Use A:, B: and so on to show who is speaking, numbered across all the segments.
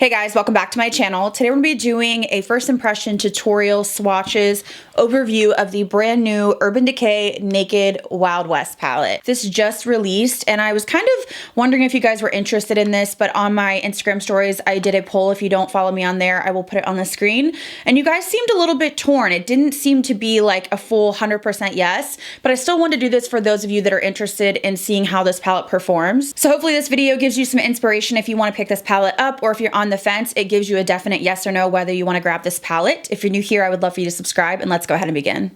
A: Hey guys, welcome back to my channel. Today we're going to be doing a first impression tutorial swatches overview of the brand new Urban Decay Naked Wild West palette. This just released and I was kind of wondering if you guys were interested in this, but on my Instagram stories I did a poll. If you don't follow me on there, I will put it on the screen. And you guys seemed a little bit torn. It didn't seem to be like a full 100% yes, but I still want to do this for those of you that are interested in seeing how this palette performs. So hopefully this video gives you some inspiration if you want to pick this palette up, or if you're on the fence, it gives you a definite yes or no whether you want to grab this palette. If you're new here, I would love for you to subscribe, and let's go ahead and begin.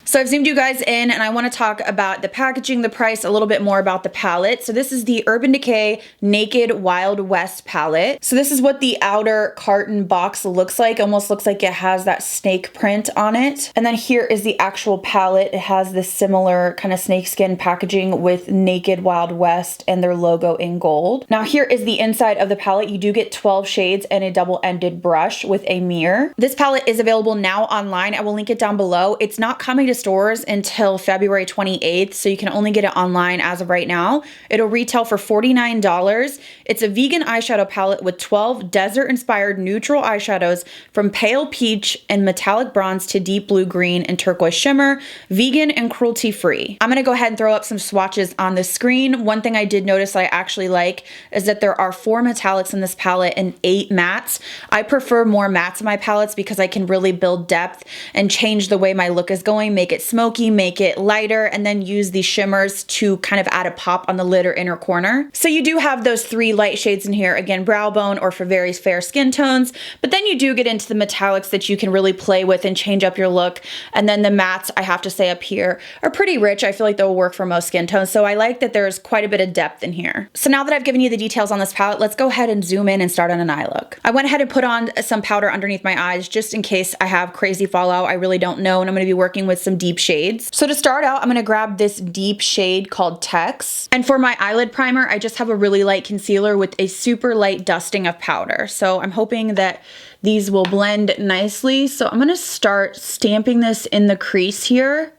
A: So I've zoomed you guys in and I want to talk about the packaging, the price, a little bit more about the palette. So this is the Urban Decay Naked Wild West palette. So this is what the outer carton box looks like. Almost looks like it has that snake print on it. And then here is the actual palette. It has this similar kind of snakeskin packaging with Naked Wild West and their logo in gold. Now here is the inside of the palette. You do get 12 shades and a double-ended brush with a mirror. This palette is available now online. I will link it down below. It's not coming to stores until February 28th, so you can only get it online as of right now. It'll retail for $49. It's a vegan eyeshadow palette with 12 desert-inspired neutral eyeshadows from pale peach and metallic bronze to deep blue green and turquoise shimmer, vegan and cruelty-free. I'm gonna go ahead and throw up some swatches on the screen. One thing I did notice that I actually like is that there are 4 metallics in this palette and 8 mattes. I prefer more mattes in my palettes because I can really build depth and change the way my look is going, make it smoky, make it lighter, and then use the shimmers to kind of add a pop on the lid or inner corner. So you do have those 3 light shades in here, again, brow bone or for very fair skin tones, but then you do get into the metallics that you can really play with and change up your look. And then the mattes, I have to say up here, are pretty rich. I feel like they'll work for most skin tones. So I like that there's quite a bit of depth in here. So now that I've given you the details on this palette, let's go ahead and zoom in and start on an eye look. I went ahead and put on some powder underneath my eyes just in case I have crazy fallout. I really don't know, and I'm gonna be working with some deep shades. So to start out, I'm gonna grab this deep shade called Tex. And for my eyelid primer, I just have a really light concealer with a super light dusting of powder. So I'm hoping that these will blend nicely. So I'm gonna start stamping this in the crease here.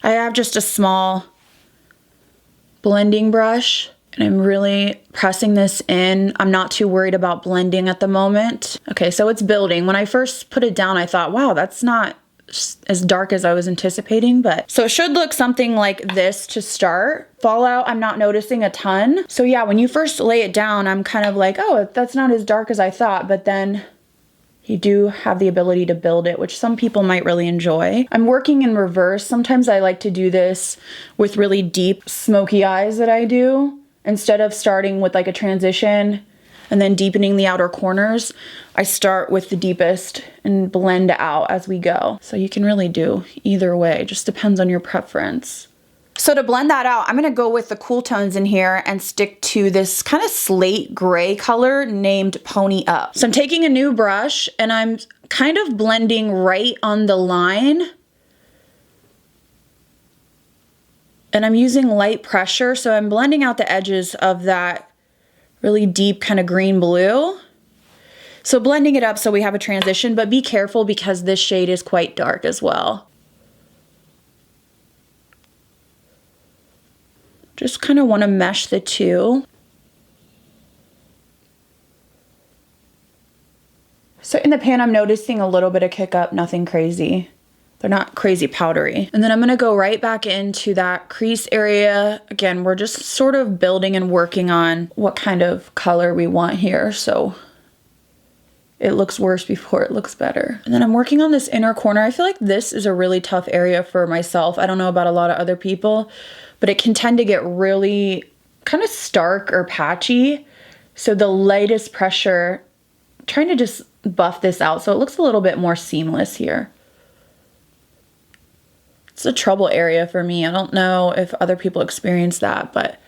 A: I have just a small blending brush and I'm really pressing this in. I'm not too worried about blending at the moment. Okay, so it's building. When I first put it down, I thought, wow, that's not as dark as I was anticipating, but so it should look something like this to start. Fallout, I'm not noticing a ton. So yeah, when you first lay it down, I'm kind of like, oh, that's not as dark as I thought, but then you do have the ability to build it, which some people might really enjoy. I'm working in reverse. Sometimes I like to do this with really deep smoky eyes that I do. Instead of starting with like a transition and then deepening the outer corners, I start with the deepest and blend out as we go. So you can really do either way, just depends on your preference. So to blend that out, I'm gonna go with the cool tones in here and stick to this kind of slate gray color named Pony Up. So I'm taking a new brush and I'm kind of blending right on the line. And I'm using light pressure, so I'm blending out the edges of that really deep kind of green blue. So blending it up so we have a transition, but be careful because this shade is quite dark as well. Just kind of want to mesh the two. So in the pan, I'm noticing a little bit of kick up, nothing crazy. They're not crazy powdery. And then I'm gonna go right back into that crease area. Again, we're just sort of building and working on what kind of color we want here. So it looks worse before it looks better. And then I'm working on this inner corner. I feel like this is a really tough area for myself. I don't know about a lot of other people, but it can tend to get really kind of stark or patchy. So the lightest pressure, trying to just buff this out so it looks a little bit more seamless here. It's a trouble area for me. I don't know if other people experience that, but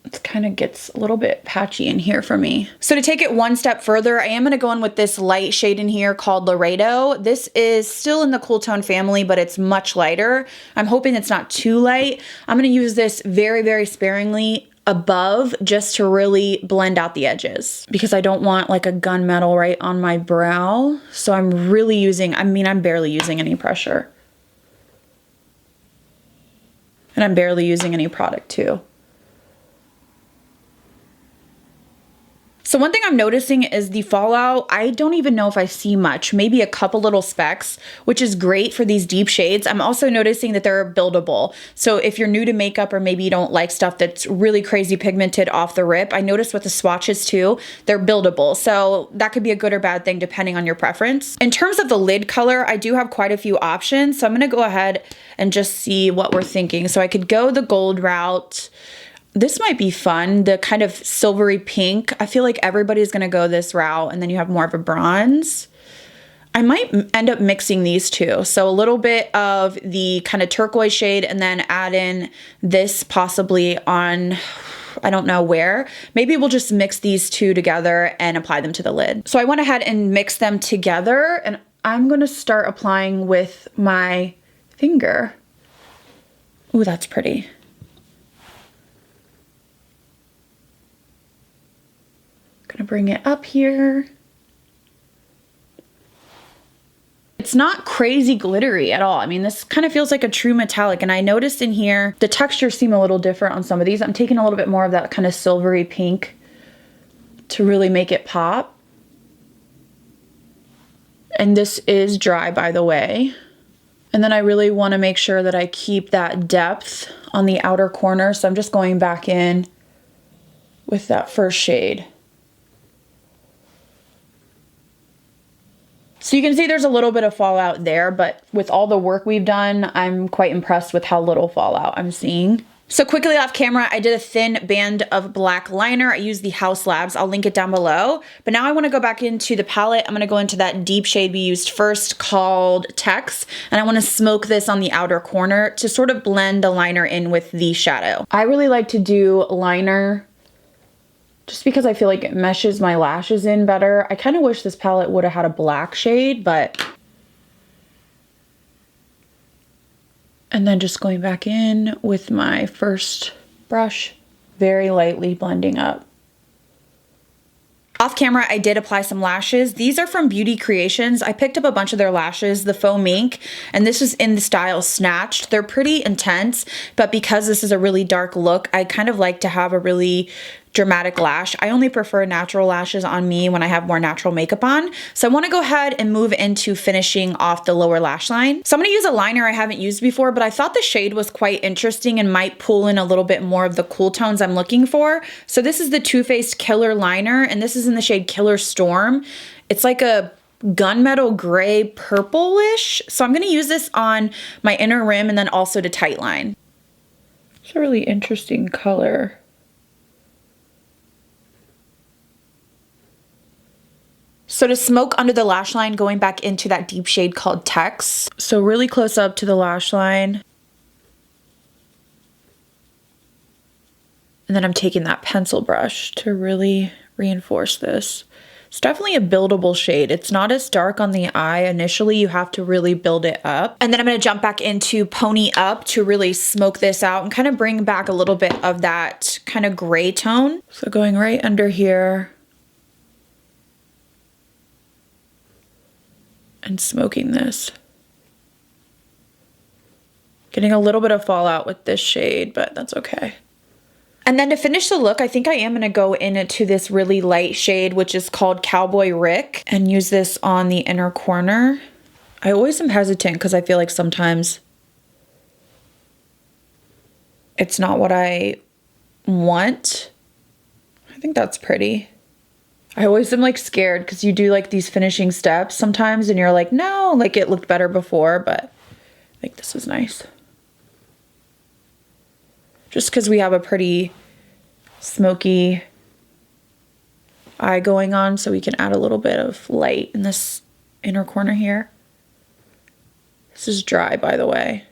A: it kind of gets a little bit patchy in here for me. So to take it one step further, I am going to go in with this light shade in here called Laredo. This is still in the cool tone family, but it's much lighter. I'm hoping it's not too light. I'm going to use this very, very sparingly above just to really blend out the edges because I don't want like a gunmetal right on my brow. So I'm really using, I mean, I'm barely using any pressure. And I'm barely using any product too. So one thing I'm noticing is the fallout. I don't even know if I see much, maybe a couple little specks, which is great for these deep shades. I'm also noticing that they're buildable. So if you're new to makeup or maybe you don't like stuff that's really crazy pigmented off the rip, I noticed with the swatches too, they're buildable. So that could be a good or bad thing depending on your preference. In terms of the lid color, I do have quite a few options. So I'm gonna go ahead and just see what we're thinking. So I could go the gold route. This might be fun, the kind of silvery pink. I feel like everybody's gonna go this route, and then you have more of a bronze. I might end up mixing these two. So a little bit of the kind of turquoise shade and then add in this possibly on, I don't know where. Maybe we'll just mix these two together and apply them to the lid. So I went ahead and mixed them together, and I'm gonna start applying with my finger. Ooh, that's pretty. Gonna bring it up here. It's not crazy glittery at all. I mean, this kind of feels like a true metallic, and I noticed in here, the textures seem a little different on some of these. I'm taking a little bit more of that kind of silvery pink to really make it pop. And this is dry, by the way. And then I really wanna make sure that I keep that depth on the outer corner. So I'm just going back in with that first shade. So you can see there's a little bit of fallout there, but with all the work we've done, I'm quite impressed with how little fallout I'm seeing. So quickly off camera, I did a thin band of black liner. I used the House Labs. I'll link it down below. But now I want to go back into the palette. I'm going to go into that deep shade we used first called Tex. And I want to smoke this on the outer corner to sort of blend the liner in with the shadow. I really like to do liner just because I feel like it meshes my lashes in better. I kind of wish this palette would have had a black shade, but... And then just going back in with my first brush, very lightly blending up. Off camera, I did apply some lashes. These are from Beauty Creations. I picked up a bunch of their lashes, the faux mink, and this is in the style Snatched. They're pretty intense, but because this is a really dark look, I kind of like to have a really dramatic lash. I only prefer natural lashes on me when I have more natural makeup on. So I want to go ahead and move into finishing off the lower lash line. So I'm going to use a liner I haven't used before, but I thought the shade was quite interesting and might pull in a little bit more of the cool tones I'm looking for. So this is the Too Faced Killer Liner, and this is in the shade Killer Storm. It's like a gunmetal gray purplish. So I'm going to use this on my inner rim and then also to tightline. It's a really interesting color. So to smoke under the lash line, going back into that deep shade called Tex. So really close up to the lash line. And then I'm taking that pencil brush to really reinforce this. It's definitely a buildable shade. It's not as dark on the eye initially. You have to really build it up. And then I'm going to jump back into Pony Up to really smoke this out and kind of bring back a little bit of that kind of gray tone. So going right under here. And smoking this. Getting a little bit of fallout with this shade, but that's okay. And then to finish the look, I think I am going to go into this really light shade, which is called Cowboy Rick, and use this on the inner corner. I always am hesitant because I feel like sometimes it's not what I want. I think that's pretty. I always am like scared because you do like these finishing steps sometimes and you're like, no, like it looked better before, but I think this is nice. Just because we have a pretty smoky eye going on, so we can add a little bit of light in this inner corner here. This is dry, by the way.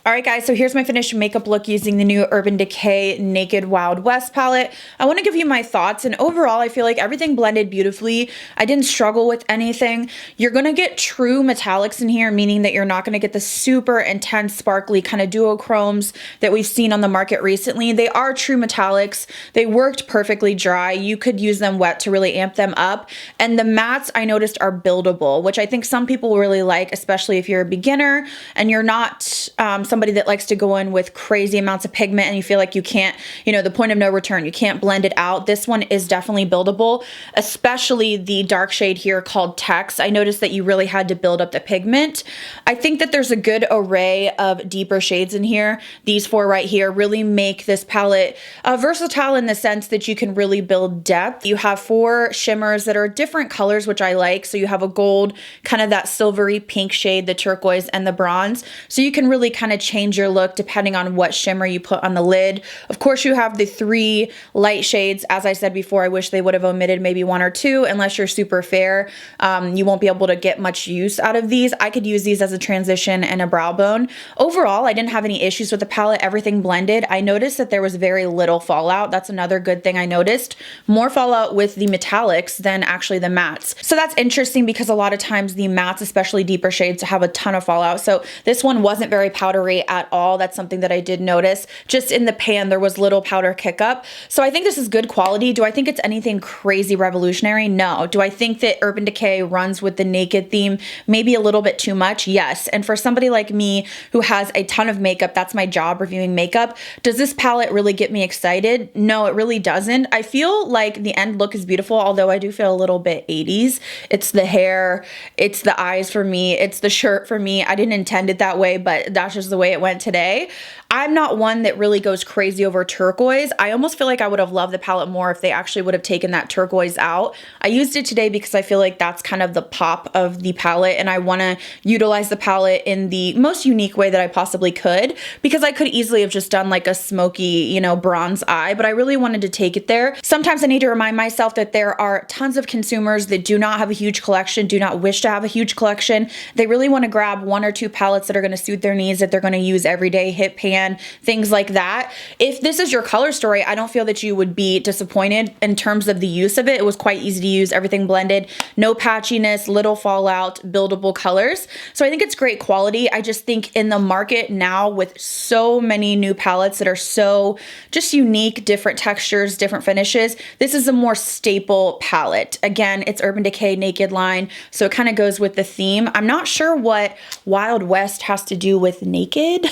A: All right, guys, so here's my finished makeup look using the new Urban Decay Naked Wild West palette. I want to give you my thoughts, and overall, I feel like everything blended beautifully. I didn't struggle with anything. You're going to get true metallics in here, meaning that you're not going to get the super intense, sparkly kind of duochromes that we've seen on the market recently. They are true metallics. They worked perfectly dry. You could use them wet to really amp them up. And the mattes, I noticed, are buildable, which I think some people really like, especially if you're a beginner and you're not somebody that likes to go in with crazy amounts of pigment and you feel like you can't, you know, the point of no return, you can't blend it out. This one is definitely buildable, especially the dark shade here called Tex. I noticed that you really had to build up the pigment. I think that there's a good array of deeper shades in here. These four right here really make this palette versatile in the sense that you can really build depth. You have four shimmers that are different colors, which I like. So you have a gold, kind of that silvery pink shade, the turquoise, and the bronze. So you can really kind of change your look depending on what shimmer you put on the lid. Of course, you have the three light shades. As I said before, I wish they would have omitted maybe one or two. Unless you're super fair, you won't be able to get much use out of these. I could use these as a transition and a brow bone. Overall, I didn't have any issues with the palette. Everything blended. I noticed that there was very little fallout. That's another good thing I noticed. More fallout with the metallics than actually the mattes. So that's interesting because a lot of times the mattes, especially deeper shades, have a ton of fallout. So this one wasn't very powdery at all. That's something that I did notice. Just in the pan, there was little powder kick up. So I think this is good quality. Do I think it's anything crazy revolutionary? No. Do I think that Urban Decay runs with the naked theme maybe a little bit too much? Yes. And for somebody like me who has a ton of makeup, that's my job, reviewing makeup, does this palette really get me excited? No, it really doesn't. I feel like the end look is beautiful, although I do feel a little bit 80s. It's the hair, it's the eyes for me, it's the shirt for me. I didn't intend it that way, but that's just the way it went today. I'm not one that really goes crazy over turquoise. I almost feel like I would have loved the palette more if they actually would have taken that turquoise out. I used it today because I feel like that's kind of the pop of the palette, and I want to utilize the palette in the most unique way that I possibly could, because I could easily have just done like a smoky, you know, bronze eye, but I really wanted to take it there. Sometimes I need to remind myself that there are tons of consumers that do not have a huge collection, do not wish to have a huge collection. They really want to grab one or two palettes that are going to suit their needs, that they're going to use every day, hit pan, things like that. If this is your color story, I don't feel that you would be disappointed in terms of the use of it. It was quite easy to use, everything blended, no patchiness, little fallout, buildable colors. So I think it's great quality. I just think in the market now with so many new palettes that are so just unique, different textures, different finishes, this is a more staple palette. Again, it's Urban Decay Naked line, so it kind of goes with the theme. I'm not sure what Wild West has to do with naked,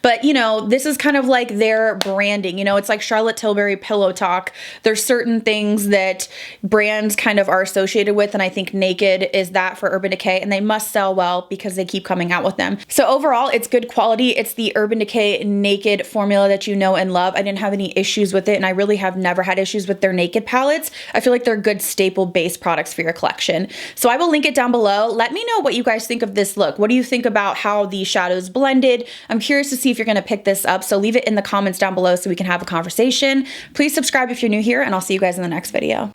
A: but you know, this is kind of like their branding. You know, it's like Charlotte Tilbury Pillow Talk. There's certain things that brands kind of are associated with, and I think naked is that for Urban Decay, and they must sell well because they keep coming out with them. So overall, it's good quality. It's the Urban Decay Naked formula that you know and love. I didn't have any issues with it, and I really have never had issues with their naked palettes. I feel like they're good staple base products for your collection. So I will link it down below. Let me know what you guys think of this look. What do you think about how the shadows blended? I'm curious to see if you're going to pick this up, so leave it in the comments down below so we can have a conversation. Please subscribe if you're new here, and I'll see you guys in the next video.